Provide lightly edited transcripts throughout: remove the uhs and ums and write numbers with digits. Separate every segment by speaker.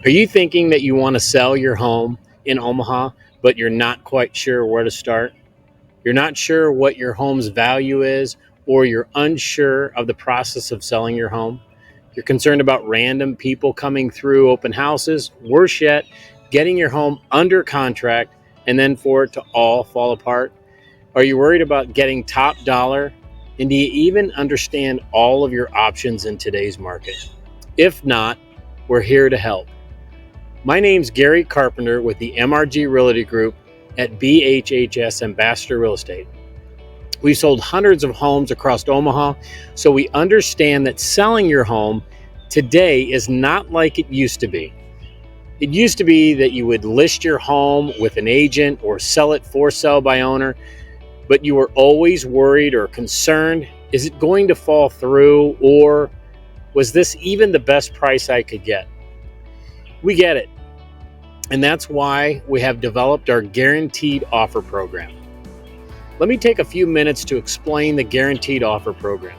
Speaker 1: Are you thinking that you want to sell your home in Omaha, but you're not quite sure where to start? You're not sure what your home's value is, or you're unsure of the process of selling your home? You're concerned about random people coming through open houses, worse yet, getting your home under contract and then for it to all fall apart? Are you worried about getting top dollar? And do you even understand all of your options in today's market? If not, we're here to help. My name's Gary Carpenter with the MRG Realty Group at BHHS Ambassador Real Estate. We've sold hundreds of homes across Omaha, so we understand that selling your home today is not like it used to be. It used to be that you would list your home with an agent or sell it for sale by owner, but you were always worried or concerned, is it going to fall through, or was this even the best price I could get? We get it. And that's why we have developed our Guaranteed Offer Program. Let me take a few minutes to explain the Guaranteed Offer Program.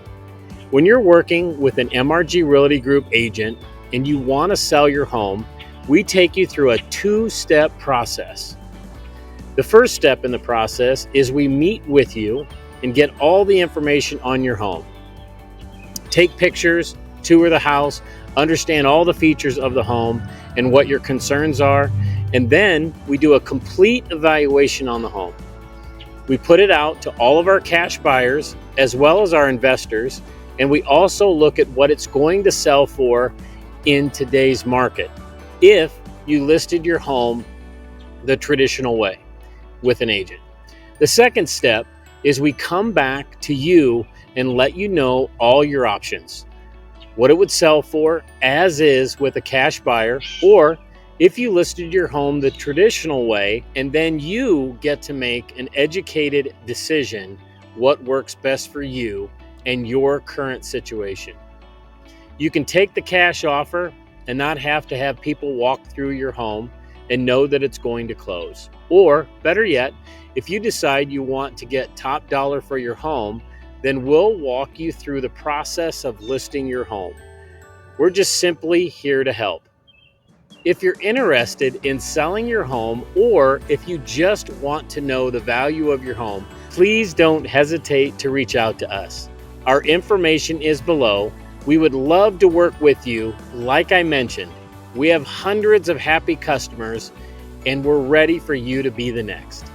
Speaker 1: When you're working with an MRG Realty Group agent and you want to sell your home, we take you through a two-step process. The first step in the process is we meet with you and get all the information on your home. Take pictures, tour the house, understand all the features of the home and what your concerns are, and then we do a complete evaluation on the home. We put it out to all of our cash buyers as well as our investors, and we also look at what it's going to sell for in today's market if you listed your home the traditional way with an agent. The second step is we come back to you and let you know all your options, what it would sell for as is with a cash buyer, or if you listed your home the traditional way, and then you get to make an educated decision what works best for you and your current situation. You can take the cash offer and not have to have people walk through your home and know that it's going to close. Or better yet, if you decide you want to get top dollar for your home, then we'll walk you through the process of listing your home. We're just simply here to help. If you're interested in selling your home, or if you just want to know the value of your home, please don't hesitate to reach out to us. Our information is below. We would love to work with you. Like I mentioned, we have hundreds of happy customers, and we're ready for you to be the next.